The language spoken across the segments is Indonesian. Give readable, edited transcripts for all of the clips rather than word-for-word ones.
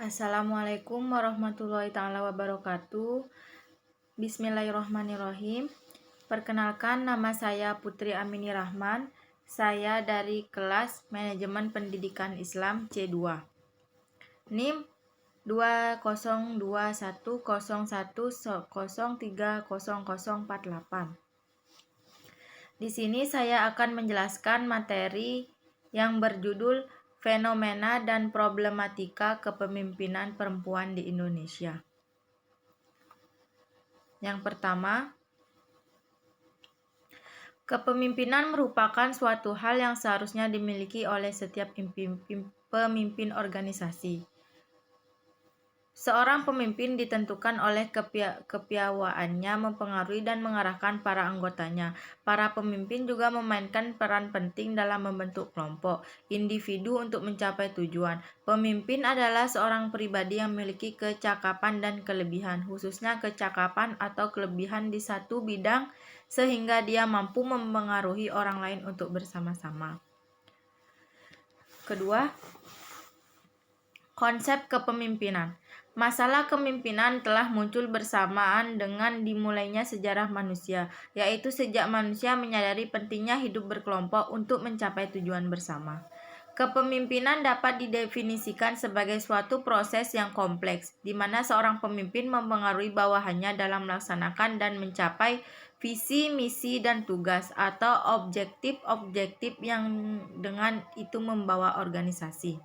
Assalamualaikum warahmatullahi taala wabarakatuh. Bismillahirrahmanirrahim. Perkenalkan, nama saya Putri Amini Rahman. Saya dari kelas Manajemen Pendidikan Islam C2. NIM 202101030048. Di sini saya akan menjelaskan materi yang berjudul Fenomena dan Problematika Kepemimpinan Perempuan di Indonesia. Yang pertama, kepemimpinan merupakan suatu hal yang seharusnya dimiliki oleh setiap pemimpin organisasi. Seorang pemimpin ditentukan oleh kepiawaannya mempengaruhi dan mengarahkan para anggotanya. Para pemimpin juga memainkan peran penting dalam membentuk kelompok, individu untuk mencapai tujuan. Pemimpin adalah seorang pribadi yang memiliki kecakapan dan kelebihan, khususnya kecakapan atau kelebihan di satu bidang sehingga dia mampu mempengaruhi orang lain untuk bersama-sama. Kedua, konsep kepemimpinan. Masalah kepemimpinan telah muncul bersamaan dengan dimulainya sejarah manusia, yaitu sejak manusia menyadari pentingnya hidup berkelompok untuk mencapai tujuan bersama. Kepemimpinan dapat didefinisikan sebagai suatu proses yang kompleks, di mana seorang pemimpin mempengaruhi bawahannya dalam melaksanakan dan mencapai visi, misi, dan tugas atau objektif-objektif yang dengan itu membawa organisasi.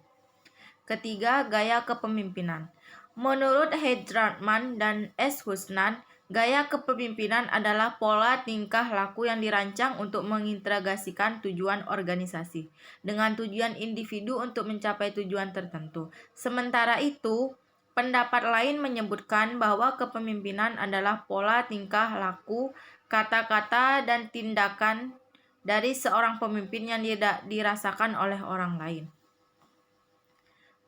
Ketiga, gaya kepemimpinan. Menurut Heidrathman dan S. Husnan, gaya kepemimpinan adalah pola tingkah laku yang dirancang untuk mengintegrasikan tujuan organisasi dengan tujuan individu untuk mencapai tujuan tertentu. Sementara itu, pendapat lain menyebutkan bahwa kepemimpinan adalah pola tingkah laku, kata-kata, dan tindakan dari seorang pemimpin yang dirasakan oleh orang lain.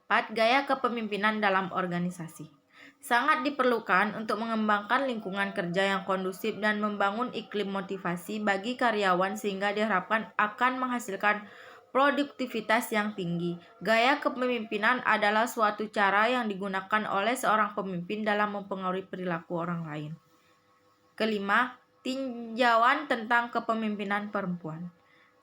4. Gaya kepemimpinan dalam organisasi. Sangat diperlukan untuk mengembangkan lingkungan kerja yang kondusif dan membangun iklim motivasi bagi karyawan sehingga diharapkan akan menghasilkan produktivitas yang tinggi. Gaya kepemimpinan adalah suatu cara yang digunakan oleh seorang pemimpin dalam mempengaruhi perilaku orang lain. Kelima, tinjauan tentang kepemimpinan perempuan.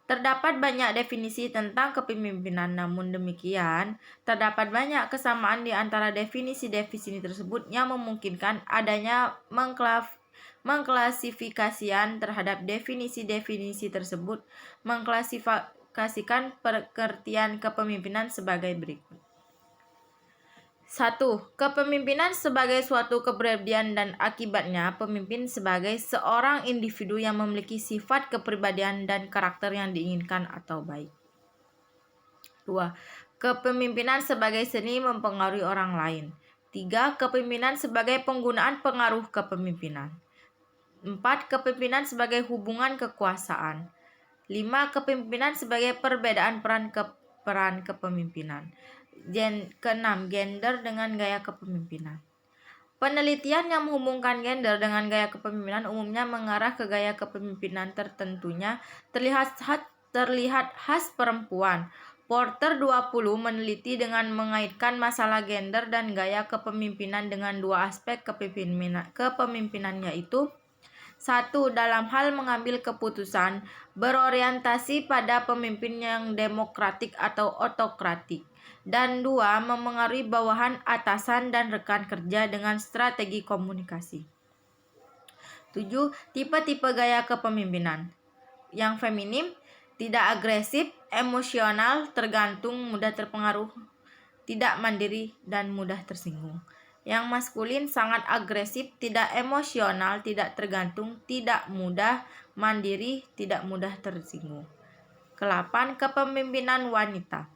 Terdapat banyak definisi tentang kepemimpinan, namun demikian, terdapat banyak kesamaan di antara definisi-definisi tersebut yang memungkinkan adanya mengklasifikasian terhadap definisi-definisi tersebut, mengklasifikasikan pengertian kepemimpinan sebagai berikut. 1. Kepemimpinan sebagai suatu kepribadian dan akibatnya pemimpin sebagai seorang individu yang memiliki sifat kepribadian dan karakter yang diinginkan atau baik. 2. Kepemimpinan sebagai seni mempengaruhi orang lain. 3. Kepemimpinan sebagai penggunaan pengaruh kepemimpinan. 4. Kepemimpinan sebagai hubungan kekuasaan. 5. Kepemimpinan sebagai perbedaan peran kepemimpinan. Keenam, gender dengan gaya kepemimpinan. Penelitian yang menghubungkan gender dengan gaya kepemimpinan umumnya mengarah ke gaya kepemimpinan tertentunya terlihat khas perempuan. Porter 20 meneliti dengan mengaitkan masalah gender dan gaya kepemimpinan dengan dua aspek kepemimpinan yaitu 1. Dalam hal mengambil keputusan, berorientasi pada pemimpin yang demokratik atau otokratik. Dan 2. Memengaruhi bawahan, atasan, dan rekan kerja dengan strategi komunikasi. 7. Tipe-tipe gaya kepemimpinan. Yang feminim, tidak agresif, emosional, tergantung, mudah terpengaruh, tidak mandiri, dan mudah tersinggung. Yang maskulin sangat agresif, tidak emosional, tidak tergantung, tidak mudah mandiri, tidak mudah tersinggung. 8. Kepemimpinan wanita.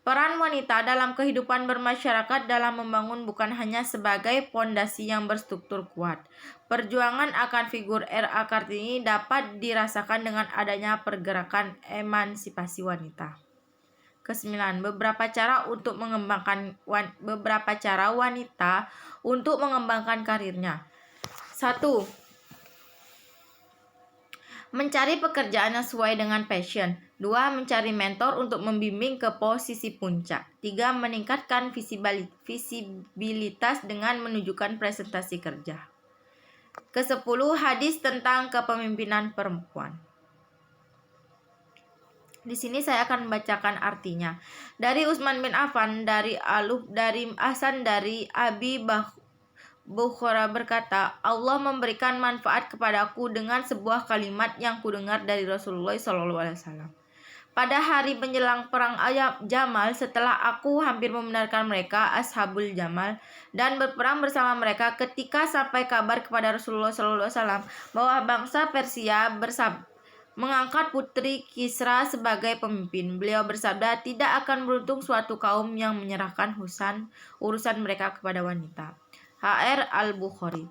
Peran wanita dalam kehidupan bermasyarakat dalam membangun bukan hanya sebagai pondasi yang berstruktur kuat. Perjuangan akan figur R.A. Kartini dapat dirasakan dengan adanya pergerakan emansipasi wanita. Ke-9. Beberapa cara wanita untuk mengembangkan karirnya. 1. Mencari pekerjaan yang sesuai dengan passion. 2. Mencari mentor untuk membimbing ke posisi puncak. 3. Meningkatkan visibilitas dengan menunjukkan presentasi kerja. Ke-10. Hadis tentang kepemimpinan perempuan. Di sini saya akan membacakan artinya. Dari Utsman bin Affan, dari Hasan, dari Abi Bukhara berkata, Allah memberikan manfaat kepadaku dengan sebuah kalimat yang kudengar dari Rasulullah SAW. Pada hari menjelang perang Jamal, setelah aku hampir membenarkan mereka, Ashabul Jamal, dan berperang bersama mereka, ketika sampai kabar kepada Rasulullah SAW bahwa bangsa Persia mengangkat putri Kisra sebagai pemimpin. Beliau bersabda, tidak akan beruntung suatu kaum yang menyerahkan urusan mereka kepada wanita. HR Al-Bukhari.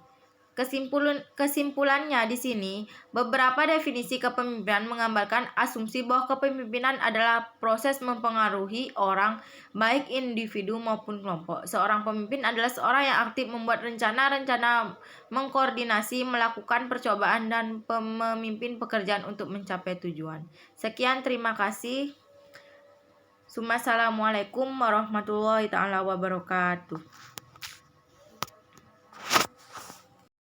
Kesimpulannya di sini, beberapa definisi kepemimpinan menggambarkan asumsi bahwa kepemimpinan adalah proses mempengaruhi orang, baik individu maupun kelompok. Seorang pemimpin adalah seorang yang aktif membuat rencana-rencana, mengkoordinasi, melakukan percobaan, dan memimpin pekerjaan untuk mencapai tujuan. Sekian, terima kasih. Assalamualaikum warahmatullahi wabarakatuh.